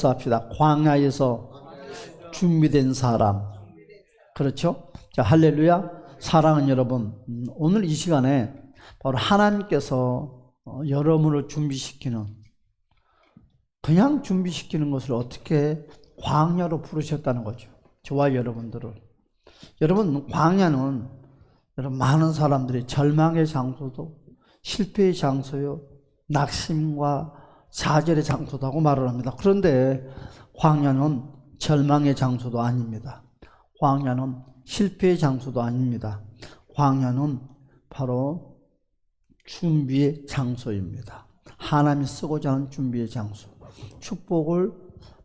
따라서 합시다. 광야에서 준비된 사람. 그렇죠? 자, 할렐루야. 사랑하는 여러분, 오늘 이 시간에 바로 하나님께서 여러분을 준비시키는, 그냥 준비시키는 것을 어떻게 광야로 부르셨다는 거죠. 저와 여러분들을. 여러분, 광야는 여러분 많은 사람들이 절망의 장소도, 실패의 장소요, 낙심과 좌절의 장소도 하고 말을 합니다. 그런데 광야는 절망의 장소도 아닙니다. 광야는 실패의 장소도 아닙니다. 광야는 바로 준비의 장소입니다. 하나님이 쓰고자 하는 준비의 장소. 축복을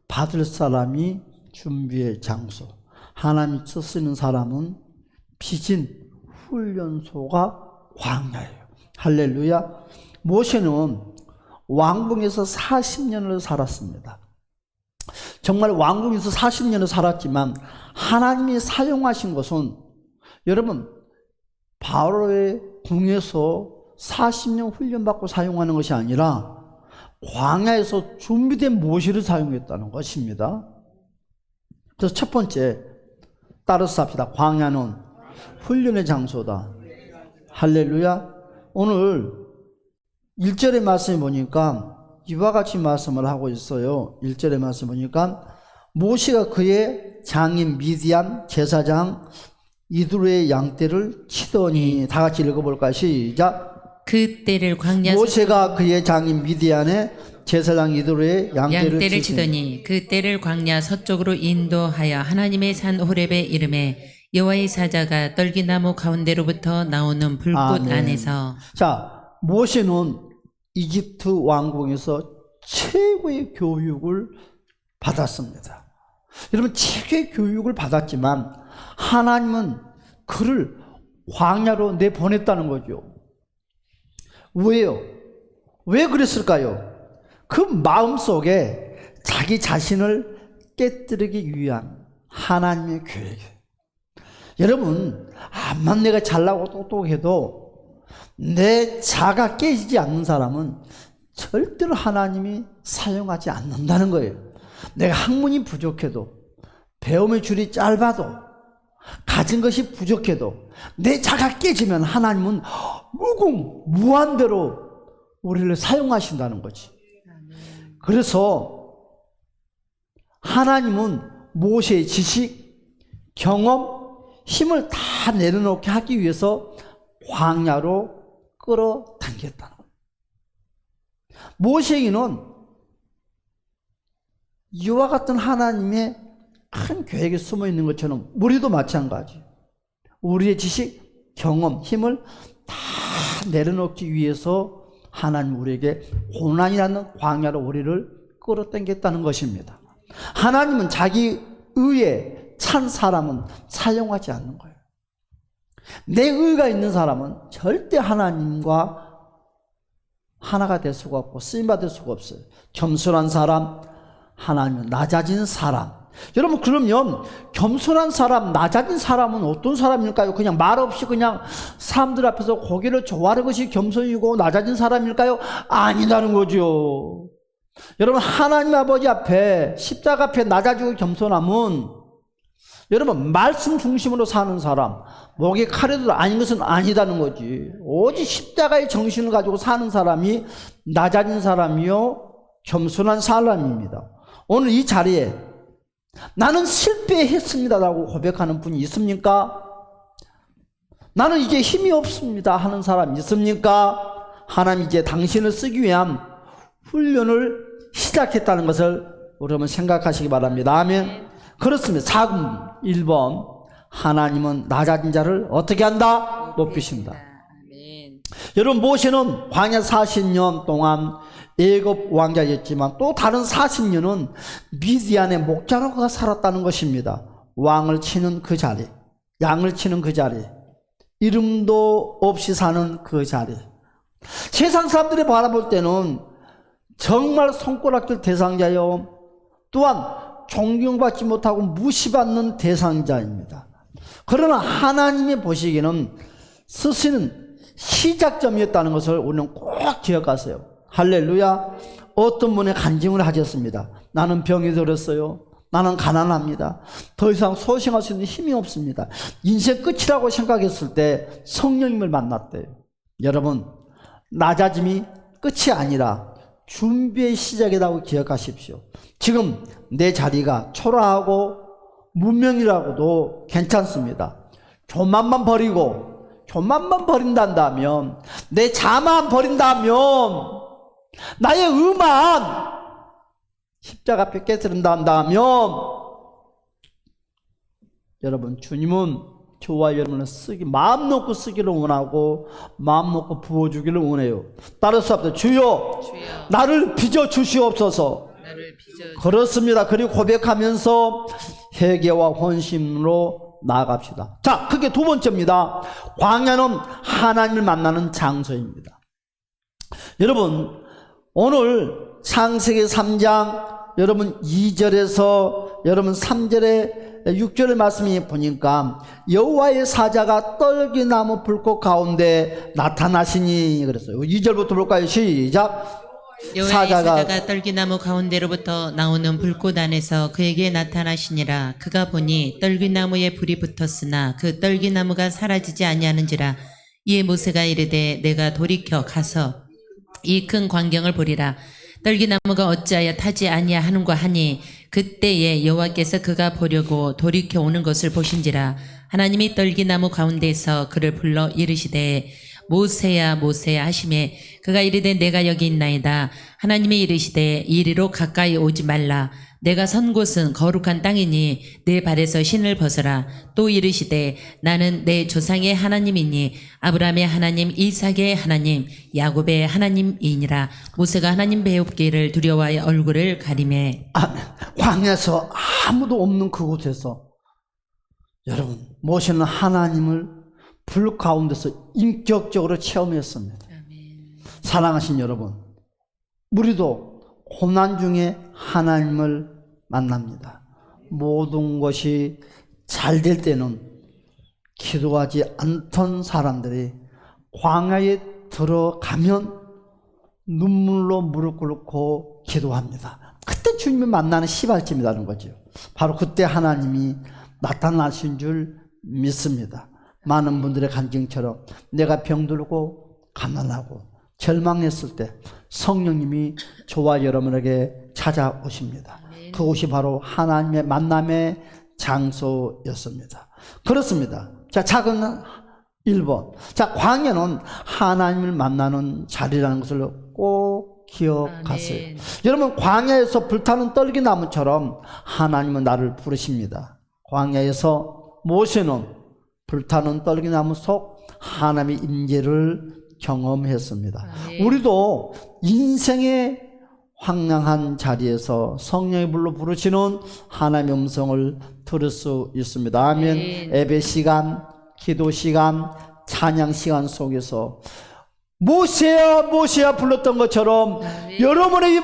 받을 사람이 준비의 장소. 하나님이 쓰시는 사람은 빚은 훈련소가 광야예요. 할렐루야. 모세는 왕궁에서 40년을 살았습니다. 정말 왕궁에서 40년을 살았지만 하나님이 사용하신 것은, 여러분, 바로의 궁에서 40년 훈련받고 사용하는 것이 아니라 광야에서 준비된 모세를 사용했다는 것입니다. 그래서 첫 번째, 따라서 합시다. 광야는 훈련의 장소다. 할렐루야. 오늘 1절의 말씀에 보니까 이와 같이 말씀을 하고 있어요. 1절의 말씀 보니까 모세가 그의 장인 미디안 제사장 이드로의 양떼를 치더니, 다 같이 읽어볼까요? 시작. 그때를 광야 모세가 그의 장인 미디안의 제사장 이드로의 양떼를 치더니 그때를 광야 서쪽으로 인도하여 하나님의 산 호렙에 이름에 여호와의 사자가 떨기나무 가운데로부터 나오는 불꽃 안에서. 자, 모세는 이집트 왕궁에서 최고의 교육을 받았습니다. 여러분, 최고의 교육을 받았지만 하나님은 그를 광야로 내보냈다는 거죠. 왜요? 왜 그랬을까요? 그 마음속에 자기 자신을 깨뜨리기 위한 하나님의 계획이에요. 여러분, 암만 내가 잘나고 똑똑해도 내 자가 깨지지 않는 사람은 절대로 하나님이 사용하지 않는다는 거예요. 내가 학문이 부족해도, 배움의 줄이 짧아도, 가진 것이 부족해도 내 자가 깨지면 하나님은 무한대로 우리를 사용하신다는 거지. 그래서 하나님은 모세의 지식, 경험, 힘을 다 내려놓게 하기 위해서 광야로 끌어당겼다는 거예요. 모세에게는 이와 같은 하나님의 큰 계획이 숨어 있는 것처럼 우리도 마찬가지. 우리의 지식, 경험, 힘을 다 내려놓기 위해서 하나님 우리에게 고난이라는 광야로 우리를 끌어당겼다는 것입니다. 하나님은 자기 의에 찬 사람은 사용하지 않는 거예요. 내 의가 있는 사람은 절대 하나님과 하나가 될 수가 없고 쓰임받을 수가 없어요. 겸손한 사람, 하나님은 낮아진 사람. 여러분, 그러면 겸손한 사람, 낮아진 사람은 어떤 사람일까요? 그냥 말 없이 그냥 사람들 앞에서 고개를 조아는 것이 겸손이고 낮아진 사람일까요? 아니라는 거죠. 여러분, 하나님 아버지 앞에, 십자가 앞에 낮아지고 겸손함은, 여러분, 말씀 중심으로 사는 사람, 목에 칼에도 아닌 것은 아니다는 거지. 오직 십자가의 정신을 가지고 사는 사람이 낮아진 사람이요, 겸손한 사람입니다. 오늘 이 자리에 나는 실패했습니다라고 고백하는 분이 있습니까? 나는 이제 힘이 없습니다 하는 사람 있습니까? 하나님 이제 당신을 쓰기 위한 훈련을 시작했다는 것을 여러분 생각하시기 바랍니다. 아멘. 그렇습니다. 1번, 하나님은 낮아진 자를 어떻게 한다? 높이신다. 아멘. 여러분, 모세는 광야 40년 동안 애굽 왕자였지만 또 다른 40년은 미디안의 목자로 그가 살았다는 것입니다. 왕을 치는 그 자리, 양을 치는 그 자리, 이름도 없이 사는 그 자리. 세상 사람들이 바라볼 때는 정말 손가락질 대상자요, 또한 존경받지 못하고 무시받는 대상자입니다. 그러나 하나님이 보시기에는 쓰시는 시작점이었다는 것을 우리는 꼭 기억하세요. 할렐루야. 어떤 분의 간증을 하셨습니다. 나는 병이 들었어요. 나는 가난합니다. 더 이상 소생할 수 있는 힘이 없습니다. 인생 끝이라고 생각했을 때 성령님을 만났대요. 여러분, 낮아짐이 끝이 아니라 준비의 시작이라고 기억하십시오. 지금 내 자리가 초라하고 무명이라고도 괜찮습니다. 교만만 버린다면, 내 자만 버린다면, 나의 의만 십자가 앞에 깨뜨린다면, 여러분, 주님은 저와 여러분을 마음 놓고 쓰기를 원하고 마음 놓고 부어주기를 원해요. 따라서 합시다. 주여, 나를 빚어 주시옵소서. 그렇습니다. 그리고 고백하면서 회개와 헌신으로 나아갑시다. 자, 그게 두 번째입니다. 광야는 하나님을 만나는 장소입니다. 여러분, 오늘 창세기 3장 여러분 2절에서 여러분 3절에 6절의 말씀이 보니까 여호와의 사자가 떨기나무 불꽃 가운데 나타나시니 그랬어요. 2절부터 볼까요? 시작. 여호와의 사자가 떨기나무 가운데로부터 나오는 불꽃 안에서 그에게 나타나시니라. 그가 보니 떨기나무에 불이 붙었으나 그 떨기나무가 사라지지 아니하는지라. 이에 모세가 이르되 내가 돌이켜 가서 이 큰 광경을 보리라. 떨기나무가 어찌하여 타지 아니하는가 하니 그때에 여호와께서 그가 보려고 돌이켜 오는 것을 보신지라. 하나님이 떨기나무 가운데에서 그를 불러 이르시되 모세야 모세야 하시매 그가 이르되 내가 여기 있나이다. 하나님이 이르시되 이리로 가까이 오지 말라. 내가 선 곳은 거룩한 땅이니 내 발에서 신을 벗어라. 또 이르시되 나는 내 조상의 하나님이니 아브라함의 하나님, 이삭의 하나님, 야곱의 하나님이니라. 모세가 하나님 배웁기를 두려워하여 얼굴을 가리매. 광야에서 아무도 없는 그곳에서 여러분, 모세는 하나님을 불 가운데서 인격적으로 체험했습니다. 아멘. 사랑하신 여러분, 우리도 고난 중에 하나님을 만납니다. 모든 것이 잘 될 때는 기도하지 않던 사람들이 광야에 들어가면 눈물로 무릎 꿇고 기도합니다. 그때 주님을 만나는 시발점이라는 거죠. 바로 그때 하나님이 나타나신 줄 믿습니다. 많은 분들의 간증처럼 내가 병들고 가난하고 절망했을 때 성령님이 저와 여러분에게 찾아오십니다. 그곳이 바로 하나님의 만남의 장소였습니다. 그렇습니다. 자, 작은 1번. 자, 광야는 하나님을 만나는 자리라는 것을 꼭 기억하세요. 아멘. 여러분, 광야에서 불타는 떨기나무처럼 하나님은 나를 부르십니다. 광야에서 모세는 불타는 떨기나무 속 하나님의 임재를 경험했습니다. 아멘. 우리도 인생의 황량한 자리에서 성령의 불로 부르시는 하나님의 음성을 들을 수 있습니다. 아멘. 예배 시간, 기도 시간, 찬양 시간 속에서 모세야 모세야 불렀던 것처럼 아멘. 여러분의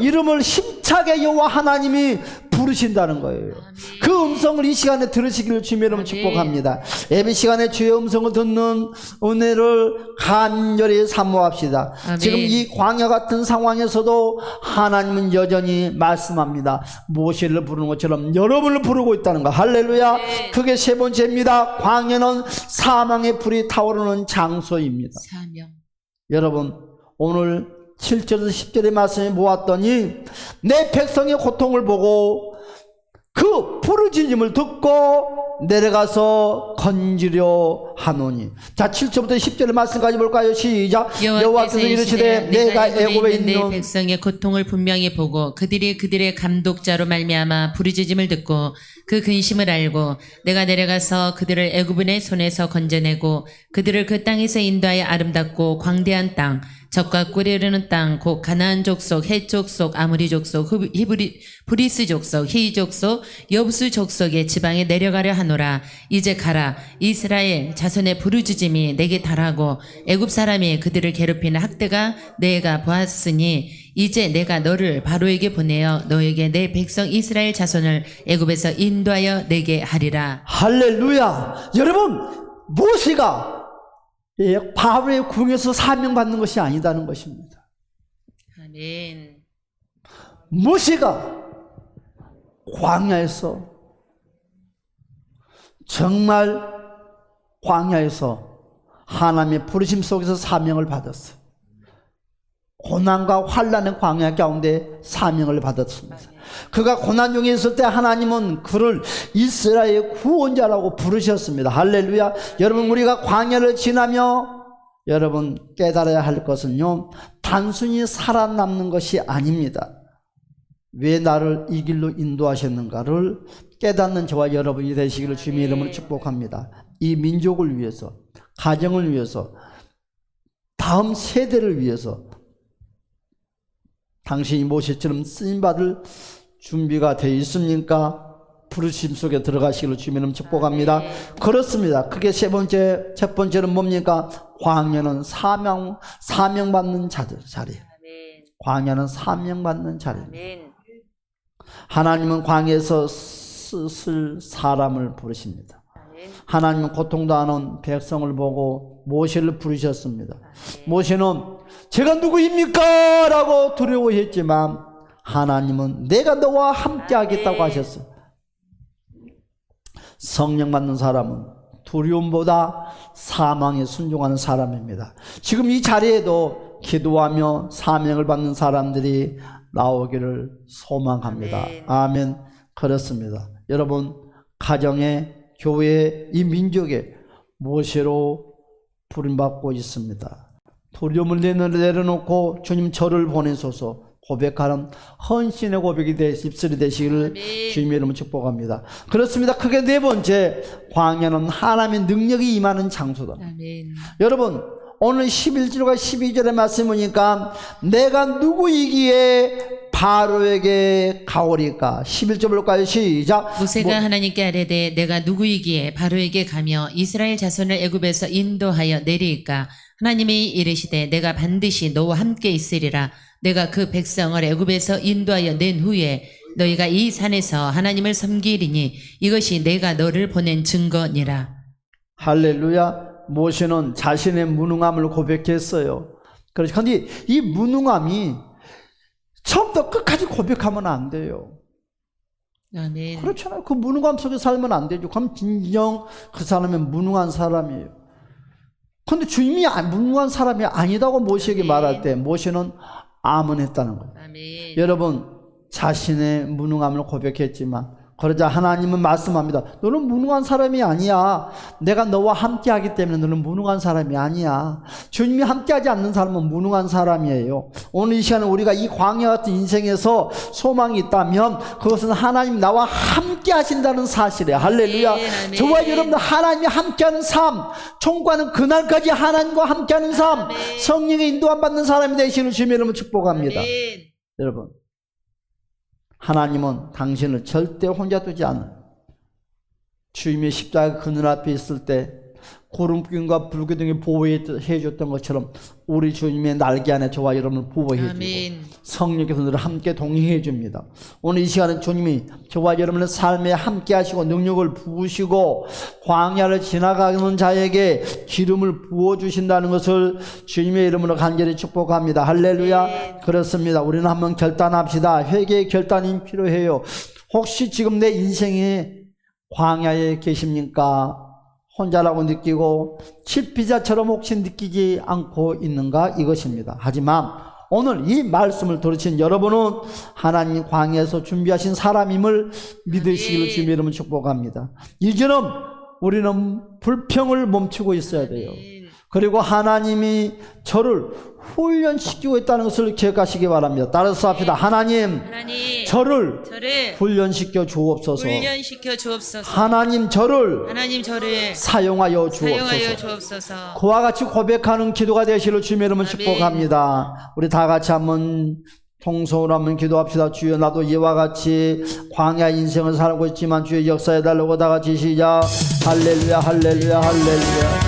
이름을 힘차게 여호와 하나님이 부르신다는 거예요. 그 음성을 이 시간에 들으시기를 주님의 이름으로 축복합니다. 예배 시간에 주의 음성을 듣는 은혜를 간절히 사모합시다. 아멘. 지금 이 광야 같은 상황에서도 하나님은 여전히 말씀합니다. 모세를 부르는 것처럼 여러분을 부르고 있다는 거. 할렐루야. 아멘. 그게 세 번째입니다. 광야는 사망의 불이 타오르는 장소입니다. 사명. 여러분, 오늘 7절에서 10절의 말씀을 모았더니 내 백성의 고통을 보고 그 부르짖음을 듣고 내려가서 건지려 하노니. 자, 7절부터 10절의 말씀까지 볼까요? 시작. 여호와께서 이르시되 내가 애굽에 있는 내 백성의 고통을 분명히 보고 그들의 감독자로 말미암아 부르짖음을 듣고 그 근심을 알고 내가 내려가서 그들을 애굽인의 손에서 건져내고 그들을 그 땅에서 인도하여 아름답고 광대한 땅 적과 꿀이 흐르는 땅 곧 가나안 족속, 헷 족속, 아모리 족속, 브리스 족속, 히이 족속, 여부수 족속의 지방에 내려가려 하노라. 이제 가라. 이스라엘 자손의 부르짖음이 내게 달하고 애굽 사람이 그들을 괴롭히는 학대가 내가 보았으니 이제 내가 너를 바로에게 보내어 너에게 내 백성 이스라엘 자손을 애굽에서 인도하여 내게 하리라. 할렐루야. 여러분, 모세가 바로의 궁에서 사명받는 것이 아니다는 것입니다. 아멘. 모세가 광야에서 정말 광야에서 하나님의 부르심 속에서 사명을 받았어요. 고난과 환난의 광야 가운데 사명을 받았습니다. 그가 고난 중에 있을 때 하나님은 그를 이스라엘의 구원자라고 부르셨습니다. 할렐루야. 여러분, 우리가 광야를 지나며 여러분 깨달아야 할 것은요, 단순히 살아남는 것이 아닙니다. 왜 나를 이 길로 인도하셨는가를 깨닫는 저와 여러분이 되시기를 주님의 이름으로 축복합니다. 이 민족을 위해서, 가정을 위해서, 다음 세대를 위해서 당신이 모세처럼 쓰임받을 준비가 되어 있습니까? 부르심 속에 들어가시기를 주님의 축복합니다. 그렇습니다. 그게 첫 번째는 뭡니까? 광야는 사명받는 자리. 광야는 사명받는 자리. 하나님은 광야에서 쓸 사람을 부르십니다. 하나님은 고통도 하는 백성을 보고 모세를 부르셨습니다. 모세는 제가 누구입니까? 라고 두려워했지만 하나님은 내가 너와 함께 하겠다고 하셨어요. 성령 받는 사람은 두려움보다 사망에 순종하는 사람입니다. 지금 이 자리에도 기도하며 사명을 받는 사람들이 나오기를 소망합니다. 아멘. 그렇습니다. 여러분, 가정에, 교회에, 이 민족에 모세로 부름받고 있습니다. 두려움을 내려놓고 주님 저를 보내소서 고백하는 헌신의 고백이 입술이 되시기를 주님의 이름으로 축복합니다. 그렇습니다. 크게 네 번째, 광야는 하나님의 능력이 임하는 장소다. 아멘. 여러분, 오늘 11절과 12절의 말씀 보니까 내가 누구이기에 바로에게 가오리까? 11절 볼까요? 시작. 모세가 하나님께 아뢰되 내가 누구이기에 바로에게 가며 이스라엘 자손을 애굽에서 인도하여 내리까? 하나님이 이르시되 내가 반드시 너와 함께 있으리라. 내가 그 백성을 애굽에서 인도하여 낸 후에 너희가 이 산에서 하나님을 섬기리니 이것이 내가 너를 보낸 증거니라. 할렐루야. 모세는 자신의 무능함을 고백했어요. 그런데 이 무능함이 처음부터 끝까지 고백하면 안 돼요. 아멘. 그렇잖아요. 그 무능함 속에 살면 안 되죠. 그럼 진정 그 사람은 무능한 사람이에요. 그런데 주님이 무능한 사람이 아니다고 모세에게 말할 때 모세는 아멘했다는 거예요. 아멘. 여러분, 자신의 무능함을 고백했지만 그러자 하나님은 말씀합니다. 너는 무능한 사람이 아니야. 내가 너와 함께 하기 때문에 너는 무능한 사람이 아니야. 주님이 함께 하지 않는 사람은 무능한 사람이에요. 오늘 이 시간에 우리가 이 광야 같은 인생에서 소망이 있다면 그것은 하나님 나와 함께 하신다는 사실이에요. 할렐루야. 아멘. 저와 여러분들 하나님이 함께하는 삶, 총과는 그날까지 하나님과 함께하는 삶, 아멘. 성령의 인도함 받는 사람이 되시는 주님의 이름으로 축복합니다. 아멘. 여러분, 하나님은 당신을 절대 혼자 두지 않아요. 주님의 십자가 그 눈앞에 있을 때 구름꾼과 불교 등이 보호해 줬던 것처럼 우리 주님의 날개 안에 저와 여러분을 보호해 주고 성령께서 늘 함께 동행해 줍니다. 오늘 이 시간에 주님이 저와 여러분의 삶에 함께 하시고 능력을 부으시고 광야를 지나가는 자에게 기름을 부어주신다는 것을 주님의 이름으로 간절히 축복합니다. 할렐루야. 그렇습니다. 우리는 한번 결단합시다. 회개의 결단이 필요해요. 혹시 지금 내 인생에 광야에 계십니까? 혼자라고 느끼고 실피자처럼 혹시 느끼지 않고 있는가? 이것입니다. 하지만 오늘 이 말씀을 들으신 여러분은 하나님 광야에서 준비하신 사람임을 믿으시기를 주님의 이름으로 축복합니다. 이제는 우리는 불평을 멈추고 있어야 돼요. 그리고 하나님이 저를 훈련시키고 있다는 것을 기억하시기 바랍니다. 따라서 합시다. 하나님 저를 훈련시켜 주옵소서. 하나님 저를 사용하여 주옵소서. 그와 같이 고백하는 기도가 되시기를 주님의 이름으로 축복합니다. 우리 다 같이 한번 통성으로 한번 기도합시다. 주여, 나도 이와 같이 광야 인생을 살고 있지만 주여 역사해 달라고 다 같이 시작. 할렐루야 할렐루야 할렐루야.